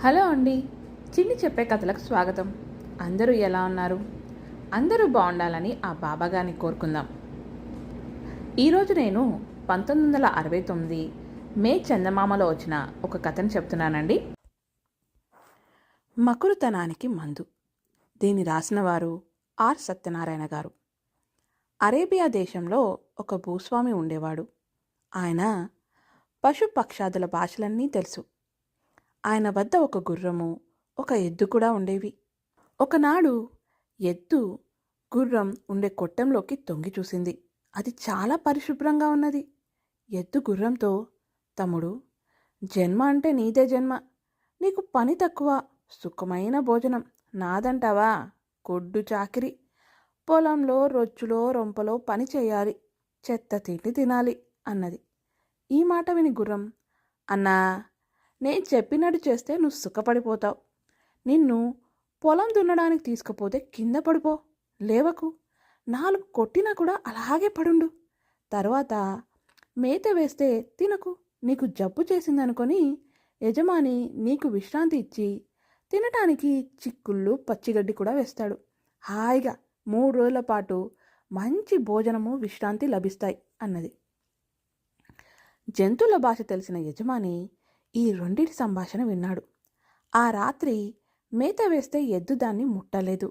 Hello అండి. చిన్ని చెప్పే కథలకు స్వాగతం. అందరూ ఎలా ఉన్నారు? అందరూ బాగుండాలని ఆ బాబాగారిని కోరుకుందాం. ఈరోజు నేను 1969 మే చందమామలో వచ్చిన ఒక కథను చెప్తున్నానండి. మకులుతనానికి మందు. దీన్ని రాసినవారు ఆర్ సత్యనారాయణ గారు. అరేబియా దేశంలో ఒక భూస్వామి ఉండేవాడు. ఆయన పశుపక్షాదుల భాషలన్నీ తెలుసు. ఆయన వద్ద ఒక గుర్రము, ఒక ఎద్దు కూడా ఉండేవి. ఒకనాడు ఎద్దు గుర్రం ఉండే కొట్టంలోకి తొంగి చూసింది. అది చాలా పరిశుభ్రంగా ఉన్నది. ఎద్దు గుర్రంతో, తమ్ముడు, జన్మ అంటే నీదే జన్మ. నీకు పని తక్కువ, సుఖమైన భోజనం నాదంటావా? కొడ్డు చాకిరి. పొలంలో రొచ్చులో రొంపలో పని చేయాలి, చెత్త తిండి తినాలి అన్నది. ఈ మాట విని గుర్రం, అన్నా, నేను చెప్పినట్టు చేస్తే నువ్వు సుఖపడిపోతావు. నిన్ను పొలం దున్నడానికి తీసుకుపోతే కింద పడిపో, లేవకు. 4 కొట్టినా కూడా అలాగే పడుండు. తర్వాత మేత వేస్తే తినకు. నీకు జబ్బు చేసిందనుకొని యజమాని నీకు విశ్రాంతి ఇచ్చి తినటానికి చిక్కుళ్ళు పచ్చిగడ్డి కూడా వేస్తాడు. హాయిగా 3 రోజుల పాటు మంచి భోజనము విశ్రాంతి లభిస్తాయి అన్నది. జంతువుల భాష తెలిసిన యజమాని ఈ రెండిటి సంభాషణ విన్నాడు. ఆ రాత్రి మేత వేస్తే ఎద్దు దాన్ని ముట్టలేదు.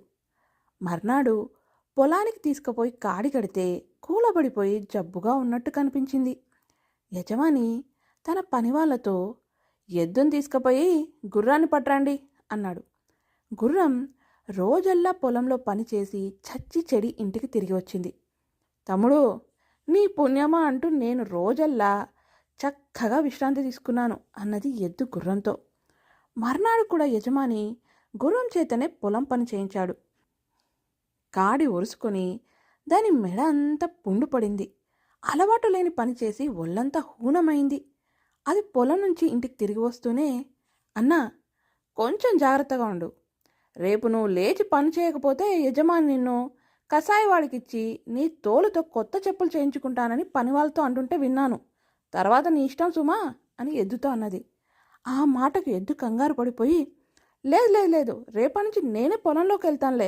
మర్నాడు పొలానికి తీసుకుపోయి కాడి కడితే కూలబడిపోయి జబ్బుగా ఉన్నట్టు కనిపించింది. యజమాని తన పనివాళ్లతో, ఎద్దును తీసుకుపోయి గుర్రాన్ని పట్టరండి అన్నాడు. గుర్రం రోజల్లా పొలంలో పనిచేసి చచ్చి చెడి ఇంటికి తిరిగి వచ్చింది. తమ్ముడు, నీ పుణ్యమా అంటూ నేను రోజల్లా చక్కగా విశ్రాంతి తీసుకున్నాను అన్నది ఎద్దు గుర్రంతో. మర్నాడు కూడా యజమాని గుర్రం చేతనే పొలం పని చేయించాడు. కాడి ఒరుసుకొని దాని మెడ అంతా పుండు పడింది. అలవాటు లేని పని చేసి ఒళ్ళంతా హూనమైంది. అది పొలం నుంచి ఇంటికి తిరిగి వస్తూనే, అన్నా, కొంచెం జాగ్రత్తగా ఉండు. రేపు నువ్వు లేచి పని చేయకపోతే యజమాని నిన్ను కసాయివాడికిచ్చి నీ తోలుతో కొత్త చెప్పులు చేయించుకుంటానని పనివాళ్ళతో అంటుంటే విన్నాను. తర్వాత నీ ఇష్టం సుమా అని ఎద్దుతో అన్నది. ఆ మాటకు ఎద్దు కంగారు పడిపోయి, లేదు లేదు లేదు, రేపటి నుంచి నేనే పొలంలోకి వెళ్తానులే.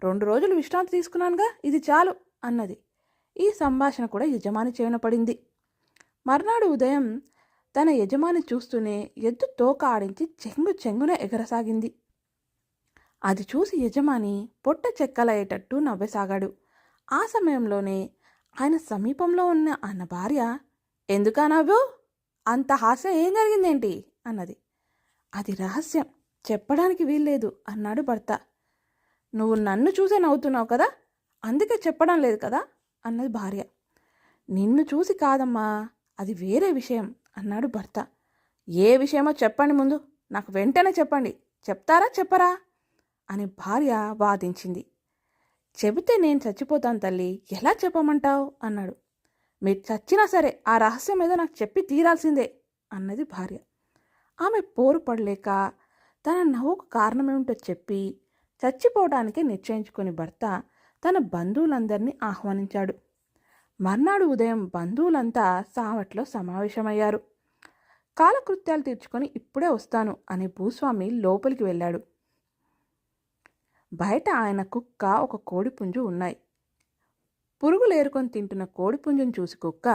2 రోజులు విశ్రాంతి తీసుకున్నానుగా, ఇది చాలు అన్నది. ఈ సంభాషణ కూడా యజమాని చెవిన పడింది. మర్నాడు ఉదయం తన యజమాని చూస్తూనే ఎద్దు తోక ఆడించి చెంగు చెంగున ఎగరసాగింది. అది చూసి యజమాని పొట్ట చెక్కలయ్యేటట్టు నవ్వసాగాడు. ఆ సమయంలోనే ఆయన సమీపంలో ఉన్న ఆయన భార్య, ఎందుకా నవ్వు? అంత హాస్యం ఏం జరిగిందేంటి అన్నది. అది రహస్యం, చెప్పడానికి వీల్లేదు అన్నాడు భర్త. నువ్వు నన్ను చూసే నవ్వుతున్నావు కదా, అందుకే చెప్పడం లేదు కదా అన్నది భార్య. నిన్ను చూసి కాదమ్మా, అది వేరే విషయం అన్నాడు భర్త. ఏ విషయమో చెప్పండి, ముందు నాకు వెంటనే చెప్పండి. చెప్తారా చెప్పరా అని భార్య వాదించింది. చెబితే నేను చచ్చిపోతాను తల్లి, ఎలా చెప్పమంటావు అన్నాడు. మీరు చచ్చినా సరే ఆ రహస్యం ఏదో నాకు చెప్పి తీరాల్సిందే అన్నది భార్య. ఆమె పోరు పడలేక తన నవ్వుకు కారణమేమిటో చెప్పి చచ్చిపోవడానికే నిశ్చయించుకుని భర్త తన బంధువులందరినీ ఆహ్వానించాడు. మర్నాడు ఉదయం బంధువులంతా సావట్లో సమావేశమయ్యారు. కాలకృత్యాలు తీర్చుకొని ఇప్పుడే వస్తాను అని భూస్వామి లోపలికి వెళ్ళాడు. బయట ఆయన కుక్క, ఒక కోడిపుంజు ఉన్నాయి. పురుగులు ఏరుకొని తింటున్న కోడిపుంజును చూసి కుక్క,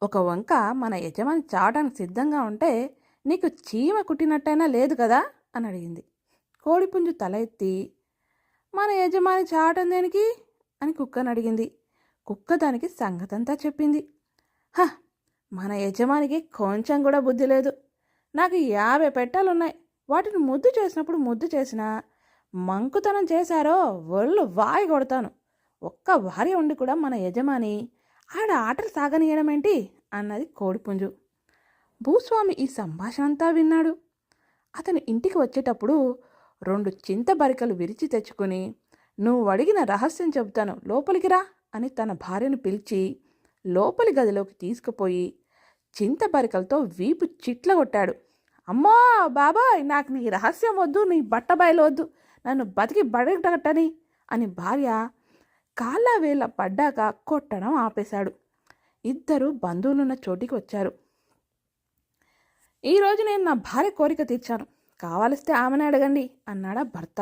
ఒక వంక మన యజమాని చావడానికి సిద్ధంగా ఉంటే నీకు చీమ కుట్టినట్టయినా లేదు కదా అని అడిగింది. కోడిపుంజు తల ఎత్తి, మన యజమాని చావటం దేనికి అని కుక్కను అడిగింది. కుక్క దానికి సంగతంతా చెప్పింది. మన యజమానికి కొంచెం కూడా బుద్ధి లేదు. నాకు 50 పెట్టాలున్నాయి. వాటిని ముద్దు చేసినప్పుడు ముద్దు చేసినా మంకుతనం చేశారో ఒళ్ళు వాయి కొడతాను. ఒక్క భార్య ఉండి కూడా మన యజమాని ఆడ ఆటలు సాగనీయడం ఏంటి అన్నది కోడిపుంజు. భూస్వామి ఈ సంభాషణ అంతా విన్నాడు. అతను ఇంటికి వచ్చేటప్పుడు 2 చింతబరికలు విరిచి తెచ్చుకుని, నువ్వు అడిగిన రహస్యం చెబుతాను, లోపలికి రా అని తన భార్యను పిలిచి లోపలి గదిలోకి తీసుకుపోయి చింతబరికలతో వీపు చిట్ల కొట్టాడు. అమ్మా బాబాయ్, నాకు నీ రహస్యం వద్దు, నీ బట్ట బయలవద్దు, నన్ను బతికి బడగటని అని భార్య కాళ్ళ వేళ్ళ పడ్డాక కొట్టడం ఆపేశాడు. ఇద్దరు బంధువులున్న చోటికి వచ్చారు. ఈరోజు నేను నా భార్య కోరిక తీర్చాను. కావలిస్తే ఆమెనే అడగండి అన్నాడా భర్త.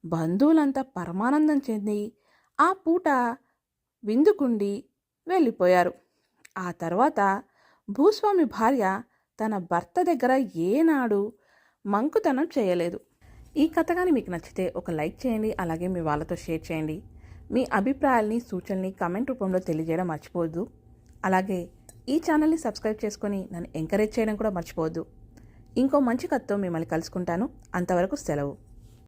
బంధువులంతా పరమానందం చెంది ఆ పూట విందుకుండి వెళ్ళిపోయారు. ఆ తర్వాత భూస్వామి భార్య తన భర్త దగ్గర ఏనాడు మంకుతనం చేయలేదు. ఈ కథ కానీ మీకు నచ్చితే ఒక లైక్ చేయండి, అలాగే మీ వాళ్ళతో షేర్ చేయండి. మీ అభిప్రాయాల్ని సూచనల్ని కమెంట్ రూపంలో తెలియజేయడం మర్చిపోవద్దు. అలాగే ఈ ఛానల్ని సబ్స్క్రైబ్ చేసుకొని నన్ను ఎంకరేజ్ చేయడం కూడా మర్చిపోవద్దు. ఇంకో మంచి కథతో మిమ్మల్ని కలుసుకుంటాను. అంతవరకు సెలవు.